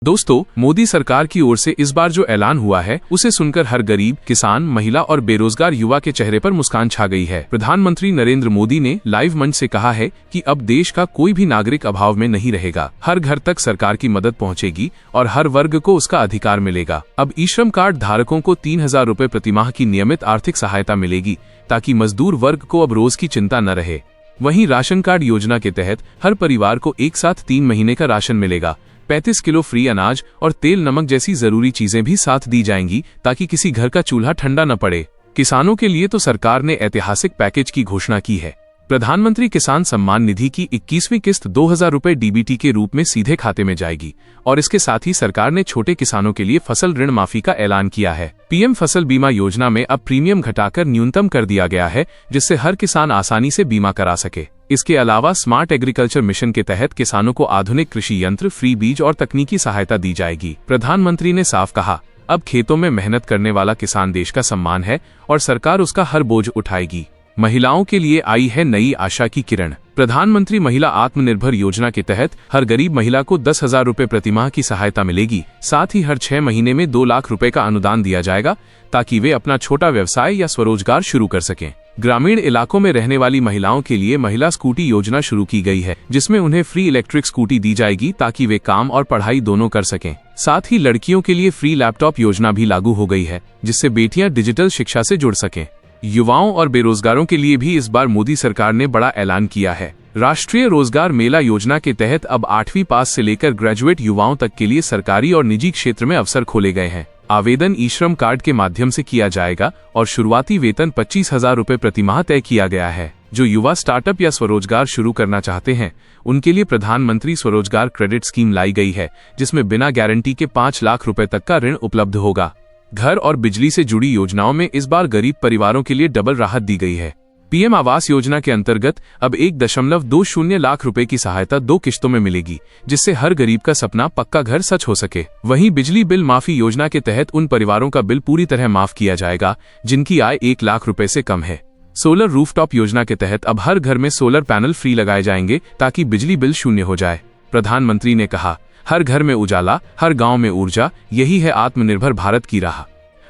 दोस्तों, मोदी सरकार की ओर से इस बार जो ऐलान हुआ है उसे सुनकर हर गरीब, किसान, महिला और बेरोजगार युवा के चेहरे पर मुस्कान छा गई है। प्रधानमंत्री नरेंद्र मोदी ने लाइव मंच से कहा है कि अब देश का कोई भी नागरिक अभाव में नहीं रहेगा। हर घर तक सरकार की मदद पहुंचेगी और हर वर्ग को उसका अधिकार मिलेगा। अब ई-श्रम कार्ड धारकों को 3,000 रुपए प्रतिमाह की नियमित आर्थिक सहायता मिलेगी ताकि मजदूर वर्ग को अब रोज की चिंता न रहे। वहीं राशन कार्ड योजना के तहत हर परिवार को एक साथ 3 महीने का राशन मिलेगा। 35 किलो फ्री अनाज और तेल नमक जैसी जरूरी चीजें भी साथ दी जाएंगी ताकि किसी घर का चूल्हा ठंडा न पड़े। किसानों के लिए तो सरकार ने ऐतिहासिक पैकेज की घोषणा की है। प्रधानमंत्री किसान सम्मान निधि की 21वीं किस्त 2,000 रुपए डीबीटी के रूप में सीधे खाते में जाएगी और इसके साथ ही सरकार ने छोटे किसानों के लिए फसल ऋण माफी का ऐलान किया है। पीएम फसल बीमा योजना में अब प्रीमियम घटाकर न्यूनतम कर दिया गया है, जिससे हर किसान आसानी से बीमा करा सके। इसके अलावा स्मार्ट एग्रीकल्चर मिशन के तहत किसानों को आधुनिक कृषि यंत्र, फ्री बीज और तकनीकी सहायता दी जाएगी। प्रधानमंत्री ने साफ कहा, अब खेतों में मेहनत करने वाला किसान देश का सम्मान है और सरकार उसका हर बोझ उठाएगी। महिलाओं के लिए आई है नई आशा की किरण। प्रधानमंत्री महिला आत्मनिर्भर योजना के तहत हर गरीब महिला को 10,000 रुपए प्रतिमाह की सहायता मिलेगी। साथ ही हर 6 महीने में 2 लाख रुपए का अनुदान दिया जाएगा ताकि वे अपना छोटा व्यवसाय या स्वरोजगार शुरू कर सकें। ग्रामीण इलाकों में रहने वाली महिलाओं के लिए महिला स्कूटी योजना शुरू की गई है, जिसमें उन्हें फ्री इलेक्ट्रिक स्कूटी दी जाएगी ताकि वे काम और पढ़ाई दोनों कर सकें। साथ ही लड़कियों के लिए फ्री लैपटॉप योजना भी लागू हो गई है, जिससे बेटियां डिजिटल शिक्षा से जुड़ सकें। युवाओं और बेरोजगारों के लिए भी इस बार मोदी सरकार ने बड़ा ऐलान किया है। राष्ट्रीय रोजगार मेला योजना के तहत अब 8वीं पास से लेकर ग्रेजुएट युवाओं तक के लिए सरकारी और निजी क्षेत्र में अवसर खोले गए हैं। आवेदन ई-श्रम कार्ड के माध्यम से किया जाएगा और शुरुआती वेतन 25,000 रुपए प्रतिमाह तय किया गया है। जो युवा स्टार्टअप या स्वरोजगार शुरू करना चाहते हैं, उनके लिए प्रधानमंत्री स्वरोजगार क्रेडिट स्कीम लाई गई है, जिसमें बिना गारंटी के 5 लाख रुपए तक का ऋण उपलब्ध होगा। घर और बिजली से जुड़ी योजनाओं में इस बार गरीब परिवारों के लिए डबल राहत दी गई है। पीएम आवास योजना के अंतर्गत अब 1.20 लाख रुपए की सहायता 2 किश्तों में मिलेगी, जिससे हर गरीब का सपना पक्का घर सच हो सके। वहीं बिजली बिल माफी योजना के तहत उन परिवारों का बिल पूरी तरह माफ किया जाएगा जिनकी आय 1 लाख रुपए से कम है। सोलर रूफटॉप योजना के तहत अब हर घर में सोलर पैनल फ्री लगाए जाएंगे ताकि बिजली बिल शून्य हो जाए। प्रधानमंत्री ने कहा, हर घर में उजाला, हर गांव में ऊर्जा, यही है आत्मनिर्भर भारत की राह।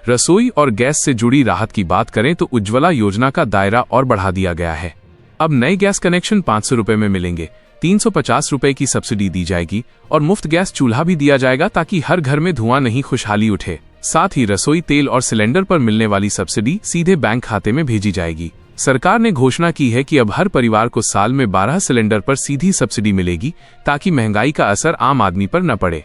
रसोई और गैस से जुड़ी राहत की बात करें तो उज्ज्वला योजना का दायरा और बढ़ा दिया गया है। अब नए गैस कनेक्शन 500 रुपए में मिलेंगे, 350 रुपए की सब्सिडी दी जाएगी और मुफ्त गैस चूल्हा भी दिया जाएगा ताकि हर घर में धुआं नहीं खुशहाली उठे। साथ ही रसोई तेल और सिलेंडर पर मिलने वाली सब्सिडी सीधे बैंक खाते में भेजी जाएगी। सरकार ने घोषणा की है कि अब हर परिवार को साल में 12 सिलेंडर पर सीधी सब्सिडी मिलेगी ताकि महंगाई का असर आम आदमी पर न पड़े।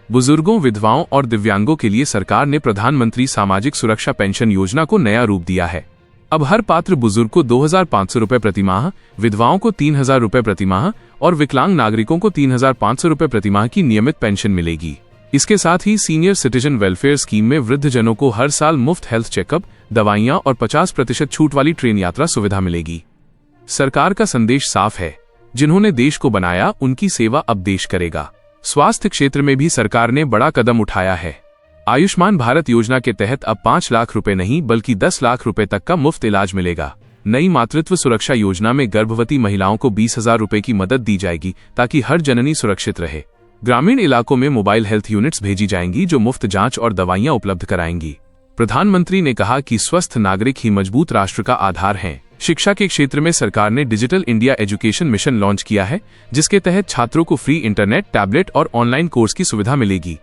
बुजुर्गों, विधवाओं और दिव्यांगों के लिए सरकार ने प्रधानमंत्री सामाजिक सुरक्षा पेंशन योजना को नया रूप दिया है। अब हर पात्र बुजुर्ग को 2,500 रुपए प्रतिमाह, विधवाओं को 3,000 रुपए प्रतिमाह और विकलांग नागरिकों को 3,500 रुपए प्रतिमाह की नियमित पेंशन मिलेगी। इसके साथ ही सीनियर सिटीजन वेलफेयर स्कीम में वृद्धजनों को हर साल मुफ्त हेल्थ चेकअप, दवाइयां और 50% छूट वाली ट्रेन यात्रा सुविधा मिलेगी। सरकार का संदेश साफ है, जिन्होंने देश को बनाया उनकी सेवा अब देश करेगा। स्वास्थ्य क्षेत्र में भी सरकार ने बड़ा कदम उठाया है। आयुष्मान भारत योजना के तहत अब 5 लाख रुपए नहीं बल्कि 10 लाख रुपए तक का मुफ्त इलाज मिलेगा। नई मातृत्व सुरक्षा योजना में गर्भवती महिलाओं को 20,000 रुपए की मदद दी जाएगी ताकि हर जननी सुरक्षित रहे। ग्रामीण इलाकों में मोबाइल हेल्थ यूनिट्स भेजी जाएंगी जो मुफ्त जांच और दवाइयां उपलब्ध कराएंगी। प्रधानमंत्री ने कहा कि स्वस्थ नागरिक ही मजबूत राष्ट्र का आधार हैं। शिक्षा के क्षेत्र में सरकार ने digital India education mission launch किया है, जिसके तहत छात्रों को फ्री इंटरनेट, टैबलेट और ऑनलाइन कोर्स की सुविधा मिलेगी।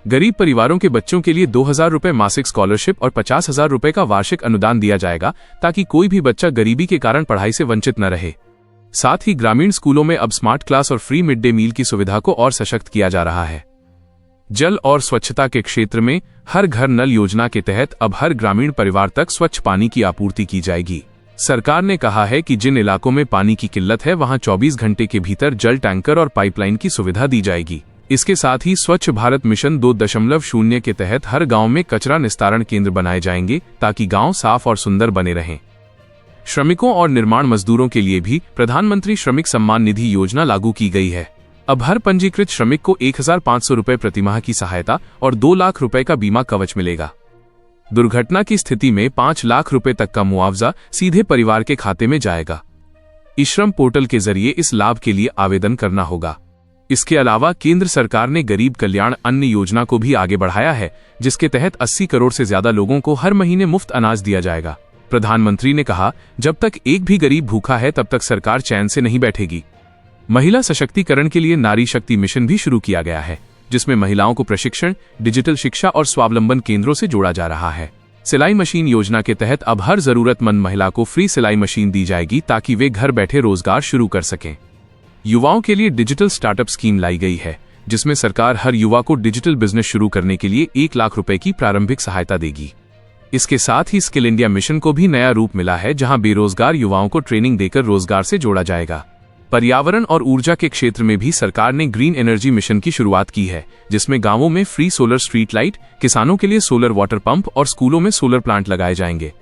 गरीब परिवारों के बच्चों के लिए 2,000 रुपए मासिक स्कॉलरशिप और 50,000 रुपए का वार्षिक अनुदान दिया जाएगा ताकि कोई भी बच्चा गरीबी के कारण पढ़ाई से वंचित न रहे। साथ ही ग्रामीण स्कूलों में अब स्मार्ट क्लास और फ्री मिड डे मील की सुविधा को और सशक्त किया जा रहा है। जल और स्वच्छता के क्षेत्र में हर घर नल योजना के तहत अब हर ग्रामीण परिवार तक स्वच्छ पानी की आपूर्ति की जाएगी। सरकार ने कहा है कि जिन इलाकों में पानी की किल्लत है, वहां 24 घंटे के भीतर जल टैंकर और पाइपलाइन की सुविधा दी जाएगी। इसके साथ ही स्वच्छ भारत मिशन 2.0 के तहत हर गांव में कचरा निस्तारण केंद्र बनाए जाएंगे ताकि गांव साफ और सुंदर बने रहें। श्रमिकों और निर्माण मजदूरों के लिए भी प्रधानमंत्री श्रमिक सम्मान निधि योजना लागू की गई है। अब हर पंजीकृत श्रमिक को 1,500 रुपए प्रतिमाह की सहायता और 2 लाख रुपए का बीमा कवच मिलेगा। दुर्घटना की स्थिति में 5 लाख रुपए तक का मुआवजा सीधे परिवार के खाते में जाएगा। ई-श्रम पोर्टल के जरिए इस लाभ के लिए आवेदन करना होगा। इसके अलावा केंद्र सरकार ने गरीब कल्याण अन्न योजना को भी आगे बढ़ाया है, जिसके तहत 80 करोड़ से ज्यादा लोगों को हर महीने मुफ्त अनाज दिया जाएगा। प्रधानमंत्री ने कहा, जब तक एक भी गरीब भूखा है तब तक सरकार चैन से नहीं बैठेगी। महिला सशक्तिकरण के लिए नारी शक्ति मिशन भी शुरू किया गया है, जिसमें महिलाओं को प्रशिक्षण, डिजिटल शिक्षा और स्वावलंबन केंद्रों से जोड़ा जा रहा है। सिलाई मशीन योजना के तहत अब हर जरूरतमंद महिला को फ्री सिलाई मशीन दी जाएगी ताकि वे घर बैठे रोजगार शुरू कर सकें। युवाओं के लिए डिजिटल स्टार्टअप स्कीम लाई गई है, जिसमें सरकार हर युवा को डिजिटल बिजनेस शुरू करने के लिए 1 लाख रुपए की प्रारंभिक सहायता देगी। इसके साथ ही स्किल इंडिया मिशन को भी नया रूप मिला है, जहां बेरोजगार युवाओं को ट्रेनिंग देकर रोजगार से जोड़ा जाएगा। पर्यावरण और ऊर्जा के क्षेत्र में भी सरकार ने ग्रीन एनर्जी मिशन की शुरुआत की है, जिसमें गांवों में फ्री सोलर स्ट्रीट लाइट, किसानों के लिए सोलर वाटर पंप और स्कूलों में सोलर प्लांट लगाए जाएंगे।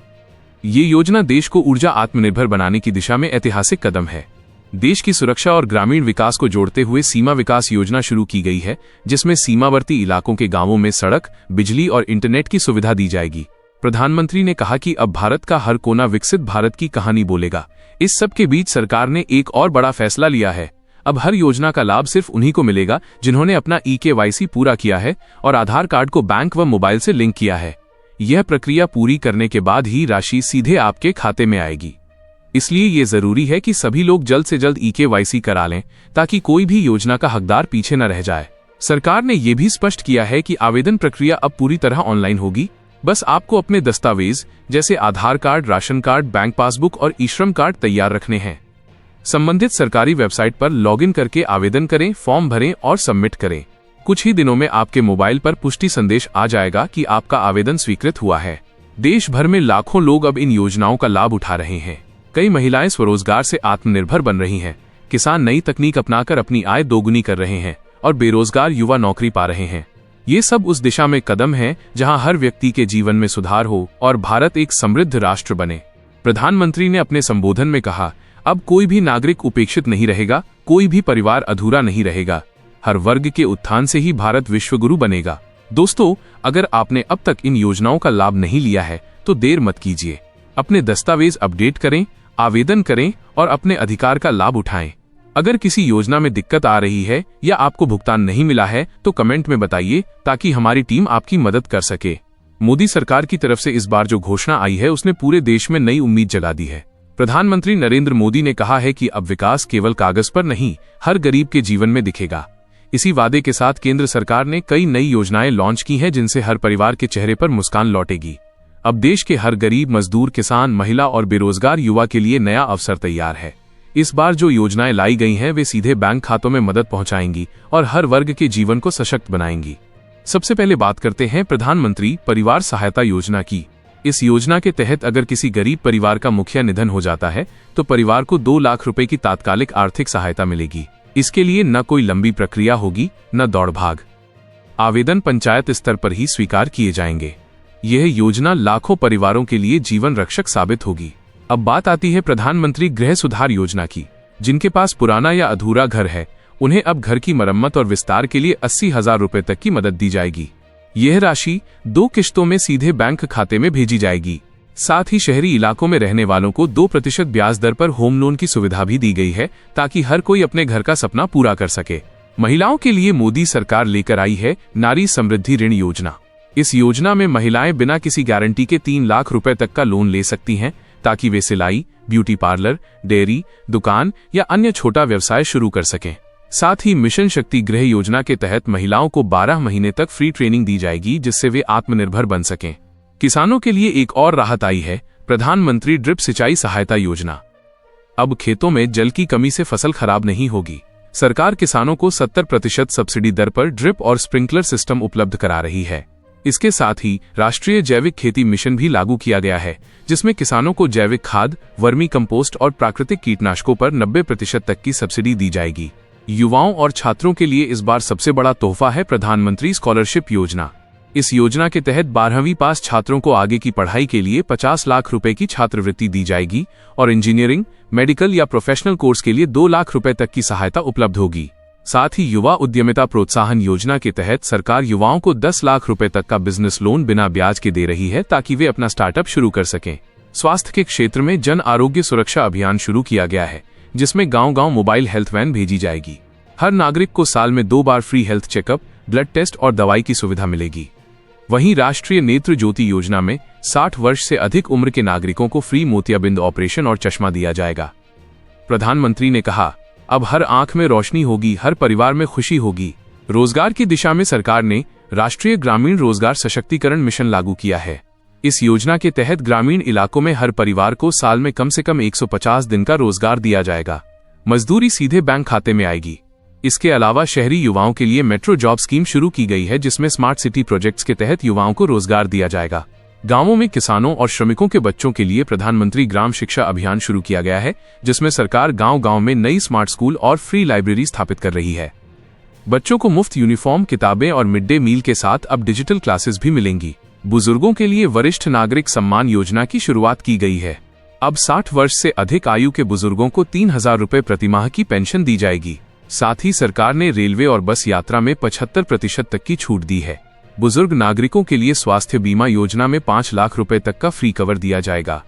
ये योजना देश को ऊर्जा आत्मनिर्भर बनाने की दिशा में ऐतिहासिक कदम है। देश की सुरक्षा और ग्रामीण विकास को जोड़ते हुए सीमा विकास योजना शुरू की गई है, जिसमें सीमावर्ती इलाकों के गांवों में सड़क, बिजली और इंटरनेट की सुविधा दी जाएगी। प्रधानमंत्री ने कहा कि अब भारत का हर कोना विकसित भारत की कहानी बोलेगा। इस सब के बीच सरकार ने एक और बड़ा फैसला लिया है। अब हर योजना का लाभ सिर्फ उन्हीं को मिलेगा जिन्होंने अपना eKYC पूरा किया है और आधार कार्ड को बैंक व मोबाइल से लिंक किया है। यह प्रक्रिया पूरी करने के बाद ही राशि सीधे आपके खाते में आएगी। इसलिए ये जरूरी है कि सभी लोग जल्द से जल्द eKYC करा लें, ताकि कोई भी योजना का हकदार पीछे न रह जाए। सरकार ने यह भी स्पष्ट किया है कि आवेदन प्रक्रिया अब पूरी तरह ऑनलाइन होगी। बस आपको अपने दस्तावेज जैसे Aadhaar card, ration card, bank passbook और ई-श्रम कार्ड तैयार रखने हैं। संबंधित सरकारी वेबसाइट पर लॉगिन करके आवेदन करें, फॉर्म भरें और सबमिट करें। कुछ ही दिनों में आपके मोबाइल पर पुष्टि संदेश आ जाएगा कि आपका आवेदन स्वीकृत हुआ है। देश भर में लाखों लोग अब इन योजनाओं का लाभ उठा रहे हैं। कई महिलाएं स्वरोजगार से आत्मनिर्भर बन रही हैं, किसान नई तकनीक अपनाकर अपनी आय दोगुनी कर रहे हैं और बेरोजगार युवा नौकरी पा रहे हैं। ये सब उस दिशा में कदम हैं जहां हर व्यक्ति के जीवन में सुधार हो और भारत एक समृद्ध राष्ट्र बने। प्रधानमंत्री ने अपने संबोधन में कहा, अब कोई भी नागरिक उपेक्षित नहीं रहेगा, कोई भी परिवार अधूरा नहीं रहेगा। हर वर्ग के उत्थान से ही भारत विश्वगुरु बनेगा। दोस्तों, अगर आपने अब तक इन योजनाओं का लाभ नहीं लिया है तो देर मत कीजिए। अपने दस्तावेज अपडेट करें, आवेदन करें और अपने अधिकार का लाभ उठाएं। अगर किसी योजना में दिक्कत आ रही है या आपको भुगतान नहीं मिला है तो कमेंट में बताइए, ताकि हमारी टीम आपकी मदद कर सके। मोदी सरकार की तरफ से इस बार जो घोषणा आई है उसने पूरे देश में नई उम्मीद जगा दी है। प्रधानमंत्री नरेंद्र मोदी ने कहा है कि अब विकास केवल कागज पर नहीं, हर गरीब के जीवन में दिखेगा। इसी वादे के साथ केंद्र सरकार ने कई नई योजनाएं लॉन्च की हैं, जिनसे हर परिवार के चेहरे पर मुस्कान लौटेगी। अब देश के हर गरीब, मजदूर, किसान, महिला और बेरोजगार युवा के लिए नया अवसर तैयार है। इस बार जो योजनाएं लाई गई हैं वे सीधे बैंक खातों में मदद पहुंचाएंगी और हर वर्ग के जीवन को सशक्त बनाएंगी। सबसे पहले बात करते हैं प्रधानमंत्री परिवार सहायता योजना की। इस योजना के तहत अगर किसी गरीब परिवार का मुखिया निधन हो जाता है तो परिवार को 2 लाख रुपए की तात्कालिक आर्थिक सहायता मिलेगी। इसके लिए न कोई लंबी प्रक्रिया होगी, न दौड़ भाग। आवेदन पंचायत स्तर पर ही स्वीकार किए जाएंगे। यह योजना लाखों परिवारों के लिए जीवन रक्षक साबित होगी। अब बात आती है प्रधानमंत्री गृह सुधार योजना की। जिनके पास पुराना या अधूरा घर है, उन्हें अब घर की मरम्मत और विस्तार के लिए 80,000 रुपए तक की मदद दी जाएगी। यह राशि 2 किश्तों में सीधे बैंक खाते में भेजी जाएगी। साथ ही शहरी इलाकों में रहने वालों को 2% ब्याज दर पर होम लोन की सुविधा भी दी गई है, ताकि हर कोई अपने घर का सपना पूरा कर सके। महिलाओं के लिए मोदी सरकार लेकर आई है नारी समृद्धि ऋण योजना। इस योजना में महिलाएं बिना किसी गारंटी के 3 लाख रुपए तक का लोन ले सकती हैं, ताकि वे सिलाई, ब्यूटी पार्लर, डेयरी, दुकान या अन्य छोटा व्यवसाय शुरू कर सकें। साथ ही मिशन शक्ति गृह योजना के तहत महिलाओं को 12 महीने तक फ्री ट्रेनिंग दी जाएगी, जिससे वे आत्मनिर्भर बन सकें। किसानों के लिए एक और राहत आई है, प्रधानमंत्री ड्रिप सिंचाई सहायता योजना। अब खेतों में जल की कमी से फसल खराब नहीं होगी। सरकार किसानों को 70% सब्सिडी दर पर ड्रिप और स्प्रिंकलर सिस्टम उपलब्ध करा रही है। इसके साथ ही राष्ट्रीय जैविक खेती मिशन भी लागू किया गया है, जिसमें किसानों को जैविक खाद, वर्मी कंपोस्ट और प्राकृतिक कीटनाशकों पर 90% तक की सब्सिडी दी जाएगी। युवाओं और छात्रों के लिए इस बार सबसे बड़ा तोहफा है प्रधानमंत्री स्कॉलरशिप योजना। इस योजना के तहत 12वीं पास छात्रों को आगे की पढ़ाई के लिए 50 लाख रुपए की छात्रवृत्ति दी जाएगी और इंजीनियरिंग, मेडिकल या प्रोफेशनल कोर्स के लिए 2 लाख रुपए तक की सहायता उपलब्ध होगी। साथ ही युवा उद्यमिता प्रोत्साहन योजना के तहत सरकार युवाओं को 10 लाख रुपए तक का बिजनेस लोन बिना ब्याज के दे रही है, ताकि वे अपना स्टार्टअप शुरू कर सकें। स्वास्थ्य के क्षेत्र में जन आरोग्य सुरक्षा अभियान शुरू किया गया है, जिसमें गांव-गांव मोबाइल हेल्थ वैन भेजी जाएगी। हर नागरिक को साल में 2 बार free health checkup, blood test और दवाई की सुविधा मिलेगी। वहीं राष्ट्रीय नेत्र ज्योति योजना में 60 वर्ष से अधिक उम्र के नागरिकों को फ्री मोतियाबिंद ऑपरेशन और चश्मा दिया जाएगा। प्रधानमंत्री ने कहा, अब हर आंख में रोशनी होगी, हर परिवार में खुशी होगी। रोजगार की दिशा में सरकार ने राष्ट्रीय ग्रामीण रोजगार सशक्तिकरण मिशन लागू किया है। इस योजना के तहत ग्रामीण इलाकों में हर परिवार को साल में कम से कम 150 दिन का रोजगार दिया जाएगा। मजदूरी सीधे बैंक खाते में आएगी। इसके अलावा शहरी युवाओं के लिए मेट्रो जॉब स्कीम शुरू की गई है, जिसमें स्मार्ट सिटी प्रोजेक्ट्स के तहत युवाओं को रोजगार दिया जाएगा। गांवों में किसानों और श्रमिकों के बच्चों के लिए प्रधानमंत्री ग्राम शिक्षा अभियान शुरू किया गया है, जिसमें सरकार गांव-गांव में नई स्मार्ट स्कूल और फ्री लाइब्रेरी स्थापित कर रही है। बच्चों को मुफ्त यूनिफॉर्म, किताबें और मिड डे मील के साथ अब डिजिटल क्लासेस भी मिलेंगी। बुजुर्गों के लिए वरिष्ठ नागरिक सम्मान योजना की शुरुआत की गई है। अब 60 वर्ष से अधिक आयु के बुजुर्गों को 3000 रुपये प्रतिमाह की पेंशन दी जाएगी। साथ ही सरकार ने रेलवे और बस यात्रा में 75% तक की छूट दी है। बुजुर्ग नागरिकों के लिए स्वास्थ्य बीमा योजना में 5 लाख रुपए तक का फ्री कवर दिया जाएगा।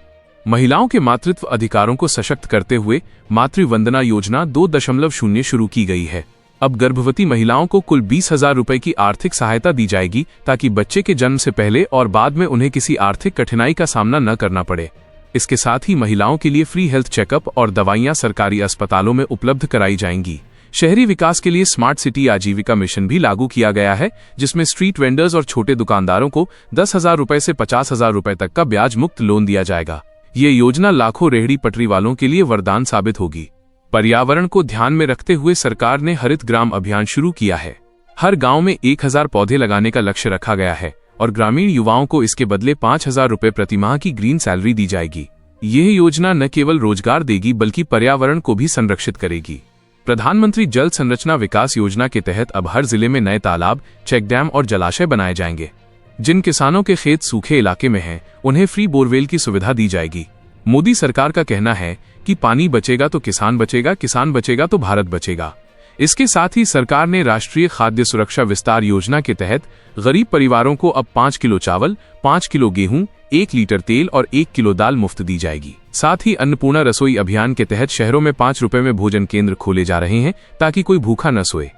महिलाओं के मातृत्व अधिकारों को सशक्त करते हुए मातृ वंदना योजना 2.0 शुरू की गई है। अब गर्भवती महिलाओं को कुल 20,000 रुपए की आर्थिक सहायता दी जाएगी, ताकि बच्चे के जन्म से पहले और बाद में उन्हें किसी आर्थिक कठिनाई का सामना न करना पड़े। इसके साथ ही महिलाओं के लिए फ्री हेल्थ चेकअप और दवाइयां सरकारी अस्पतालों में उपलब्ध कराई जाएंगी। शहरी विकास के लिए स्मार्ट सिटी आजीविका मिशन भी लागू किया गया है, जिसमें स्ट्रीट वेंडर्स और छोटे दुकानदारों को 10,000 रुपए से 50,000 रुपए तक का ब्याज मुक्त लोन दिया जाएगा। ये योजना लाखों रेहड़ी पटरी वालों के लिए वरदान साबित होगी। पर्यावरण को ध्यान में रखते हुए सरकार ने हरित ग्राम अभियान शुरू किया है। हर गांव में 1000 पौधे लगाने का लक्ष्य रखा गया है और ग्रामीण युवाओं को इसके बदले 5,000 रुपए प्रतिमाह की ग्रीन सैलरी दी जाएगी। यह योजना न केवल रोजगार देगी, बल्कि पर्यावरण को भी संरक्षित करेगी। प्रधानमंत्री जल संरचना विकास योजना के तहत अब हर जिले में नए तालाब, चेक डैम और जलाशय बनाए जाएंगे। जिन किसानों के खेत सूखे इलाके में हैं, उन्हें फ्री बोरवेल की सुविधा दी जाएगी। मोदी सरकार का कहना है कि पानी बचेगा तो किसान बचेगा, किसान बचेगा तो भारत बचेगा। इसके साथ ही सरकार ने राष्ट्रीय खाद्य सुरक्षा विस्तार योजना के तहत गरीब परिवारों को अब 5 किलो चावल, 5 किलो गेहूं, 1 लीटर तेल और 1 किलो दाल मुफ्त दी जाएगी। साथ ही अन्नपूर्णा रसोई अभियान के तहत शहरों में 5 रुपए में भोजन केंद्र खोले जा रहे हैं, ताकि कोई भूखा न सोए।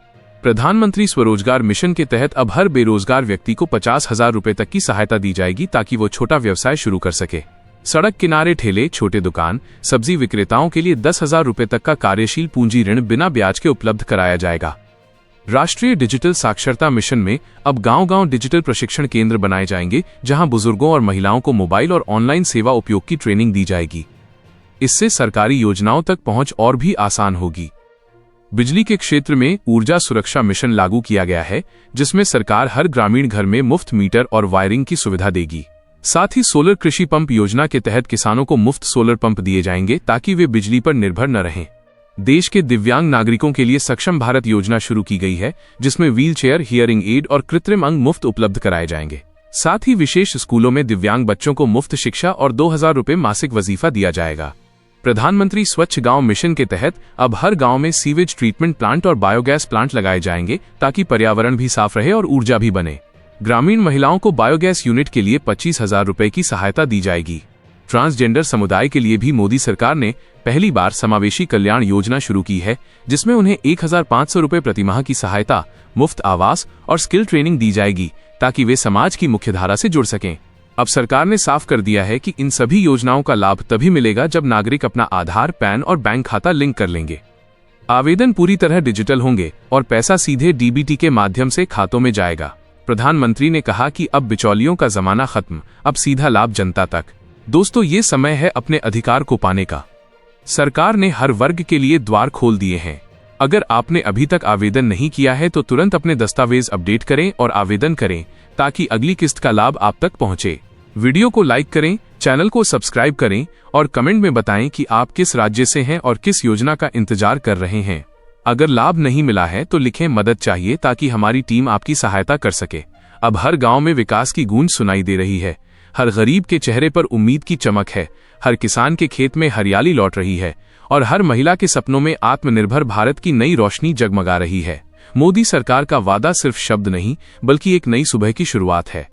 प्रधानमंत्री स्वरोजगार मिशन के तहत अब हर बेरोजगार व्यक्ति को 50,000 रुपए तक की सहायता दी जाएगी, ताकि वो छोटा व्यवसाय शुरू कर सके। सड़क किनारे ठेले, छोटे दुकान, सब्जी विक्रेताओं के लिए 10,000 रुपए तक का कार्यशील पूंजी ऋण बिना ब्याज के उपलब्ध कराया जाएगा। राष्ट्रीय डिजिटल साक्षरता मिशन में अब गांव-गांव डिजिटल प्रशिक्षण केंद्र बनाए जाएंगे, जहां बुजुर्गों और महिलाओं को मोबाइल और ऑनलाइन सेवा उपयोग की ट्रेनिंग दी जाएगी। इससे सरकारी योजनाओं तक पहुंच और भी आसान होगी। बिजली के क्षेत्र में ऊर्जा सुरक्षा मिशन लागू किया गया है, जिसमें सरकार हर ग्रामीण घर में मुफ्त मीटर और वायरिंग की सुविधा देगी। साथ ही सोलर कृषि पंप योजना के तहत किसानों को मुफ्त सोलर पंप दिए जाएंगे, ताकि वे बिजली पर निर्भर न रहें। देश के दिव्यांग नागरिकों के लिए सक्षम भारत योजना शुरू की गई है, जिसमें व्हील चेयर, हियरिंग एड और कृत्रिम अंग मुफ्त उपलब्ध कराए जाएंगे। साथ ही विशेष स्कूलों में दिव्यांग बच्चों को मुफ्त शिक्षा और 2,000 रुपए मासिक वजीफा दिया जाएगा। प्रधानमंत्री स्वच्छ गांव मिशन के तहत अब हर गांव में सीवेज ट्रीटमेंट प्लांट और बायोगैस प्लांट लगाए जाएंगे, ताकि पर्यावरण भी साफ रहे और ऊर्जा भी बने। ग्रामीण महिलाओं को बायोगैस यूनिट के लिए 25,000 रुपए की सहायता दी जाएगी। ट्रांसजेंडर समुदाय के लिए भी मोदी सरकार ने पहली बार समावेशी कल्याण योजना शुरू की है, जिसमें उन्हें 1,500 रुपए प्रतिमाह की सहायता, मुफ्त आवास और स्किल ट्रेनिंग दी जाएगी, ताकि वे समाज की मुख्यधारा से जुड़ सकें। अब सरकार ने साफ कर दिया है कि इन सभी योजनाओं का लाभ तभी मिलेगा जब नागरिक अपना आधार, पैन और बैंक खाता लिंक कर लेंगे। आवेदन पूरी तरह डिजिटल होंगे और पैसा सीधे डीबीटी के माध्यम से खातों में जाएगा। प्रधानमंत्री ने कहा कि अब बिचौलियों का जमाना खत्म, अब सीधा लाभ जनता तक। दोस्तों, ये समय है अपने अधिकार को पाने का। सरकार ने हर वर्ग के लिए द्वार खोल दिए हैं। अगर आपने अभी तक आवेदन नहीं किया है तो तुरंत अपने दस्तावेज अपडेट करें और आवेदन करें, ताकि अगली किस्त का लाभ आप तक पहुंचे। वीडियो को लाइक करें, चैनल को सब्सक्राइब करें और कमेंट में बताएं कि आप किस राज्य से हैं और किस योजना का इंतजार कर रहे हैं। अगर लाभ नहीं मिला है तो लिखें मदद चाहिए, ताकि हमारी टीम आपकी सहायता कर सके। अब हर गांव में विकास की गूंज सुनाई दे रही है। हर गरीब के चेहरे पर उम्मीद की चमक है, हर किसान के खेत में हरियाली लौट रही है और हर महिला के सपनों में आत्मनिर्भर भारत की नई रोशनी जगमगा रही है। मोदी सरकार का वादा सिर्फ शब्द नहीं, बल्कि एक नई सुबह की शुरुआत है।